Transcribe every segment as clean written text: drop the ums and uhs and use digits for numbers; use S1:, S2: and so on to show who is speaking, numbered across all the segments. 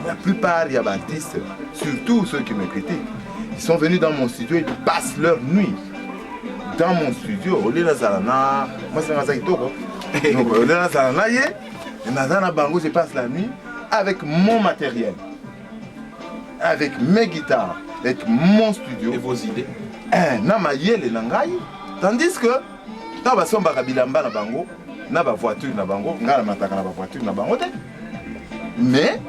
S1: La plupart des artistes, surtout ceux qui me critiquent, ils sont venus dans mon studio, ils passent leur nuit dans mon studio. Au lieu de Zalana, moi c'est un Zaitoko. Donc au lieu de Zalana, je passe la nuit avec mon matériel, avec mes guitares, avec mon studio.
S2: Et vos idées.
S1: Tandis que, dans la sombre Bilamba na bango, na ba voiture na bango, ngala mataka na ba voiture na bango te. Mais,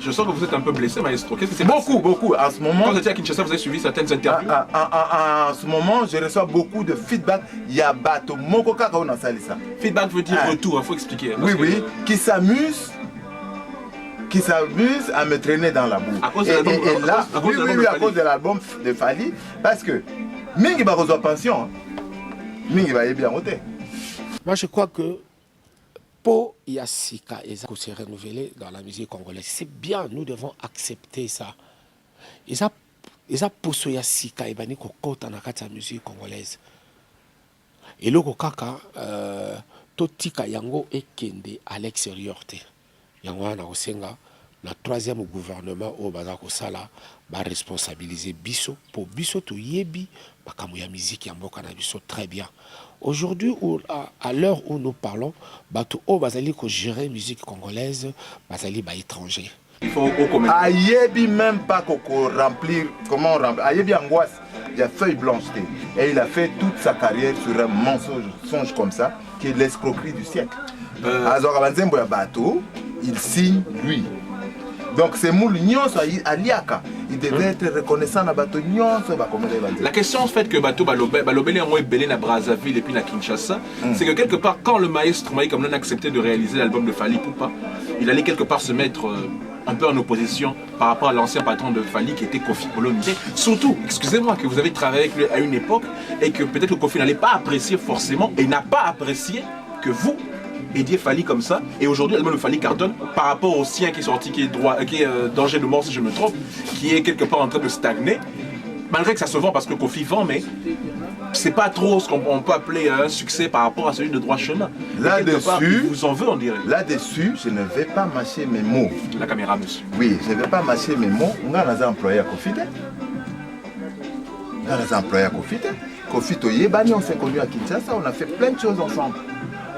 S2: je sens que vous êtes un peu blessé, maestro. Qu'est-ce que c'est?
S1: Beaucoup. En ce moment,
S2: quand vous étiez à Kinshasa, vous avez suivi certaines interviews.
S1: En ce moment, je reçois beaucoup de feedback. Il y a bateau moko kaka on a sali ça.
S2: Feedback veut dire retour, il faut expliquer.
S1: Oui, qui s'amuse à me traîner dans la boue. À cause de l'album. Oui, à cause de l'album de Fally, parce que mingi ba reçoit pension, mingi ba bien roté.
S3: Moi, je crois que pour Yassika et se renouveler dans la musique congolaise, c'est bien, nous devons accepter ça. Ils ont poussé Yassika et Bani Kokota dans la musique congolaise. Et le Kokaka, Totika Yango et Kende à l'extérieur. Yango na Osenga, le troisième gouvernement au Bazako Sala, va responsabiliser Bisso pour Bisso to Yebi, Bakamuya musique Yamboka na Bisso très bien. Aujourd'hui, à l'heure où nous parlons, bateau au Bazali ko gérer la musique congolaise, Bazali ba étranger.
S1: Il faut Ayebi même pas qu'on remplir, comment on remplit. Ayebi angoisse, il a feuille blanche et il a fait toute sa carrière sur un mensonge comme ça, qui est l'escroquerie du siècle. Alors bateau, il signe lui. Donc c'est moule nyonso à Liaka. Il devait être reconnaissant à bateau nyonso ba comme
S2: la question en fait que bateau balobeli en belé na Brazzaville et puis na Kinshasa, c'est que quelque part quand le maestro Maï comme non accepté de réaliser l'album de Fally Poupa, il allait quelque part se mettre un peu en opposition par rapport à l'ancien patron de Fally qui était Kofi Olomide. Surtout, excusez-moi, que vous avez travaillé avec lui à une époque et que peut-être que Kofi n'allait pas apprécier forcément et n'a pas apprécié que vous aidiez Fally comme ça. Et aujourd'hui, l'album de Fally cartonne par rapport au sien qui est sorti, qui est Danger de mort si je me trompe, qui est quelque part en train de stagner. Malgré que ça se vend parce que Kofi vend, mais c'est pas trop ce qu'on peut appeler un succès par rapport à celui de Droit Chemin.
S1: Là-dessus,
S2: vous en veut, on dirait.
S1: Là-dessus, je ne vais pas mâcher mes mots.
S2: La caméra, monsieur.
S1: Oui, je ne vais pas mâcher mes mots. On a des employés à Kofi. On a des employés à Kofi. Kofi Toyebani, on s'est connus à Kinshasa, on a fait plein de choses ensemble.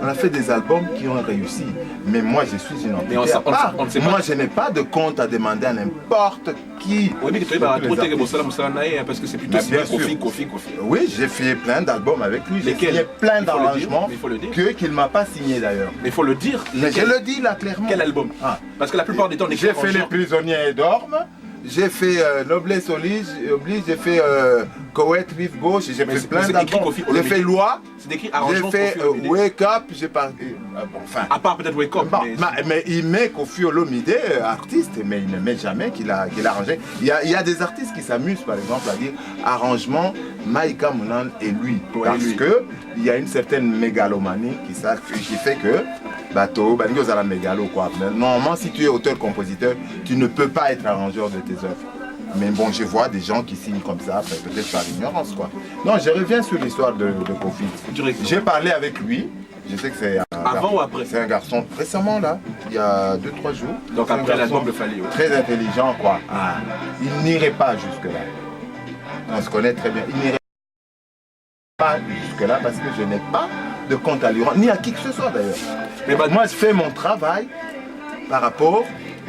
S1: On a fait des albums qui ont réussi. Mais moi, je suis une entité à part. Moi, je n'ai pas de compte à demander à n'importe qui.
S2: Oui, mais tu parce que c'est plutôt Kofi.
S1: Oui, j'ai fait plein d'albums avec lui. J'ai fait plein d'arrangements qu'il ne m'a pas signé d'ailleurs.
S2: Mais il faut le dire.
S1: Mais je le dis là clairement.
S2: Quel album? Parce que la plupart des temps,
S1: j'ai fait Les Prisonniers dorment. J'ai fait Noblesse Oblige, j'ai fait Koweït Rive Gauche, j'ai fait plein d'albums. J'ai fait Loi, j'ai fait Wake Up, j'ai pas.
S2: Enfin. À part peut-être Wake Up.
S1: Mais il met Kofi Olomide, artiste, mais il ne met jamais qu'il a arrangé. Il y a des artistes qui s'amusent par exemple à dire arrangement Maïka Mounan et lui. Parce qu'il y a une certaine mégalomanie qui fait que. Bateau, la mégalo quoi. Normalement, si tu es auteur-compositeur, tu ne peux pas être arrangeur de tes œuvres. Mais bon, je vois des gens qui signent comme ça, peut-être par ignorance quoi. Non, je reviens sur l'histoire de Kofi. J'ai parlé avec lui. Je sais que c'est
S2: avant ou après?
S1: C'est un garçon récemment là, il y a 2-3 jours.
S2: Donc après l'album de Fally.
S1: Très intelligent quoi. Il n'irait pas jusque là. On se connaît très bien. Il n'irait pas jusque là parce que je n'ai pas de compte à lui rendre, ni à qui que ce soit d'ailleurs. Mais moi je fais mon travail par rapport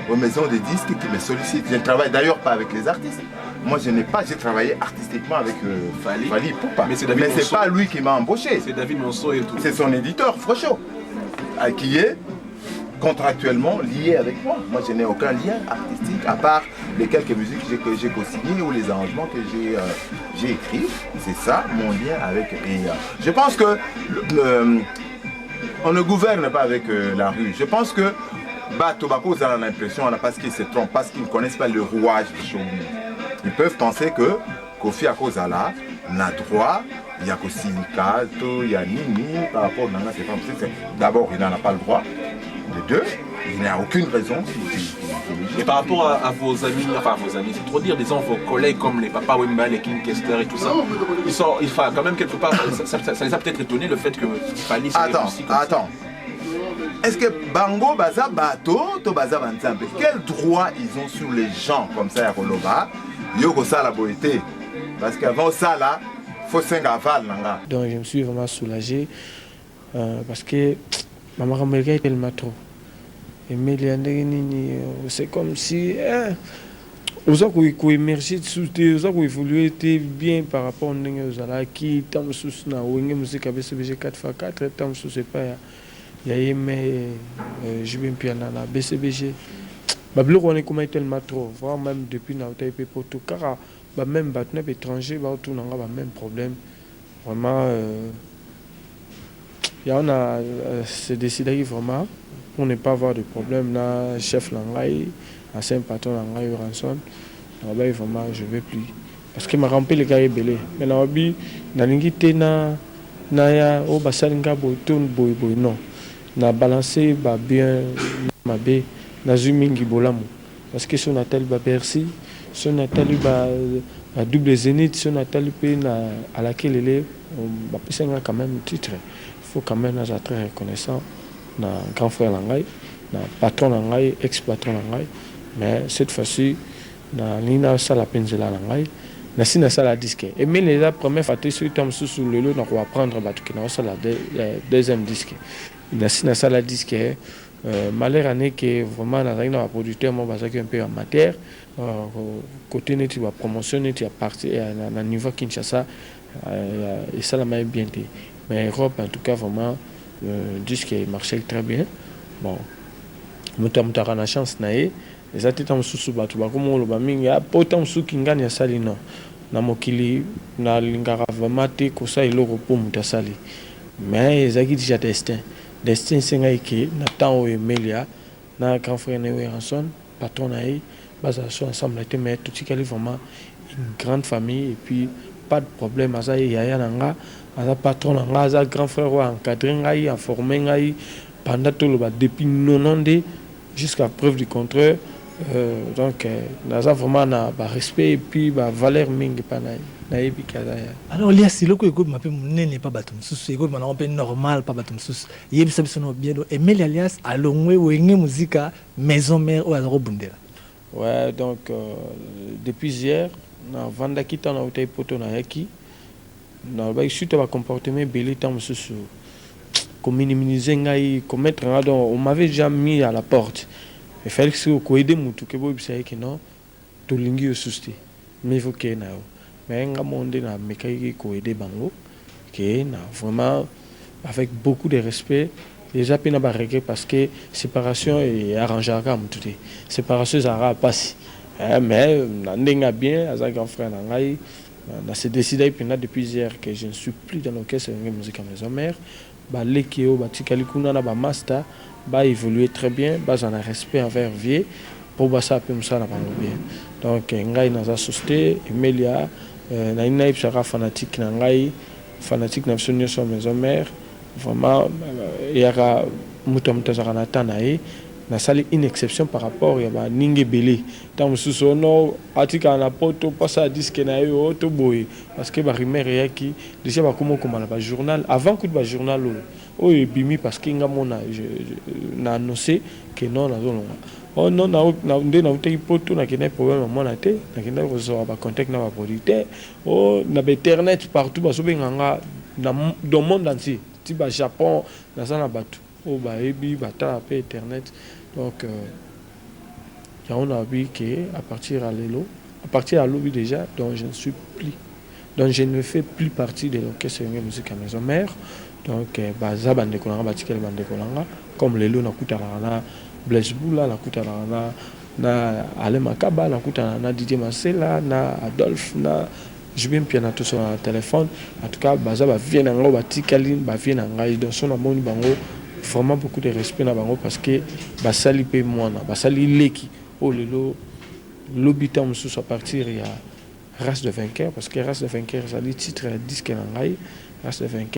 S1: aux maisons de disques qui me sollicitent. Je ne travaille d'ailleurs pas avec les artistes. Moi j'ai travaillé artistiquement avec Fally Poupa. Mais c'est pas lui qui m'a embauché.
S2: C'est David Monceau et tout.
S1: C'est son éditeur, Frocho, qui est contractuellement lié avec moi. Moi je n'ai aucun lien artistique à part les quelques musiques que j'ai co-signées ou les arrangements que j'ai écrits. C'est ça mon lien avec. Et je pense que on ne gouverne pas avec la rue. Je pense que Tobacco a l'impression, parce qu'ils se trompent, parce qu'ils ne connaissent pas le rouage du showbiz. ils peuvent penser que Kofi Akozala n'a droit, il y a qu'au syndicat, il y a Nini, par rapport à Nana, c'est pas possible. D'abord, il n'en a pas le droit. De deux, il n'y a aucune raison.
S2: Et par rapport à vos amis, enfin vos amis, c'est trop dire, disons vos collègues comme les Papa Wemba, les King Kester et tout ça, il faut quand même quelque part, ça les a peut-être étonné le fait que Fally
S1: Attends. Est-ce que Bango Baza Bato, to Baza Bantampe, quel droit ils ont sur les gens comme ça à Koloba, Yoko Sala Boété? Parce qu'avant ça là, il faut 5 aval.
S4: Donc je me suis vraiment soulagé parce que maman me regarde tellement trop. Et c'est comme si aux autres qui émergent aux autres qui évoluent bien par rapport à nous qui tam sous na wenge musique avec BCBG 4x4 tam sous c'est pas il y a aimé je vais piano na BCBG bah bleu on est comme tellement trop vraiment même depuis na taipé pour tout car bah même batna étranger bah tout n'a pas même problème vraiment il y en a c'est décidé vraiment pour ne pas avoir de problème là chef Langai ancien patron Langai rançon là-bas vraiment je vais plus parce que m'a rempli les gars est belé mais là bi na lingi tena na ya o basalinga boton boy non na balancer ba bien ma bé na zumingi bolamu parce que son appel ba Bercy son appel ba double zénith son appel pe na à laquelle elle est ba pesa quand même titre il faut quand même être très reconnaissant na grand frère Langai na patron Langai ex-patron Langai mais cette fois-ci na lina sala penzela Langai na sina sala disque et mais les première fois sur tom sous le lot na ko apprendre batu ki na sala deuxième disque na sina sala disque malheur année que vraiment na un producteur mo bazaki un peu amateur côté net va promotion net ya parti na niveau Kinshasa et ça la m'a bien été mais Europe en tout cas vraiment disque marchait très bien bon mutamutaka na chance nae ezati tam susu batu bakomo lo ba mingi apotam suki ngani ya sali no na mokili na lingara vraiment te ko sa iloko po mutasali mais ezaki déjà destin senga iki na temps Emelia na grand frère Newe Ranson patron nae basa so ensemble te mais tout tikali vraiment une grande famille et puis pas de problème asa yaya nanga asa patron nanga asa grand frère wa encadré ngai informé ngai pendant tout le bas depuis 90 jusqu'à preuve du contraire donc naza vraiment na ba respect et puis ba valeur mingi pa na yebi kaza ya
S5: alors lia siloko eko mape munene pa batum susu eko mana pe normal pa batum susu yebi sabiso no bien do Emile alias alongwe wenge musica maison mère ou azaro bundela
S4: ouais donc depuis hier na vanda kita na utai poto na yaki na ba suite ba comportement belé tam susu comme minimiser ngai commettre on m'avait déjà mis à la porte. Il fallait que aider mutu ke bo bisai ke no to lingi yo susti mais il faut que na mais nga monde na mekai ko aider bango que na vraiment avec beaucoup de respect les apena ba regret parce que séparation et arranger ka mutu séparation ça passe mais na ndenga bien as grand frère na ngai na se décidé depuis hier que je ne suis plus dans l'orchestre de musique à maison mère ba lekio ba tikali kuna na ba master ba évoluer très bien ba en respect envers vie pour ba ça peut ça na bango bien donc ngai na za société Emelia na ina ipsaka fanatique na ngai fanatique na sonyo so maison mère vraiment yaka mutamta za na tanae na sali une exception par rapport ya ba ninge belé tant suso no atika na poto passa disque na yo to boy parce que ba rimer yaki déjà ba comment na ba journal avant que ba journal o bimi parce que nga mona na annoncé que non na zone oh non na ndé na uti poto na kena problème mona te na kena recevoir ba contact na ba producteur oh na ba internet partout ba so benga na dans monde entier ti ba Japon na ça na batu oh ba ebi bata pe internet donc on a vu que à partir à l'objet déjà donc je ne suis plus donc je ne fais plus partie de l'orchestre de musique à maison mère donc baza bande kolanga batikele bande kolanga comme lelo na kutana na Blaise Boula na kutana na Ale Makaba na kutana na Didier Marcella na Adolphe na je vais piano tout sur le téléphone en tout cas baza ba vient na ngo batikali ba vient na ngai donc son amoni bango vraiment beaucoup de respect na bango parce que basali pe mwana basali leki oh lelo l'habitant sous à partir Race de vainqueur, parce que Race de vainqueur, ça dit titre disque en race de vainqueur.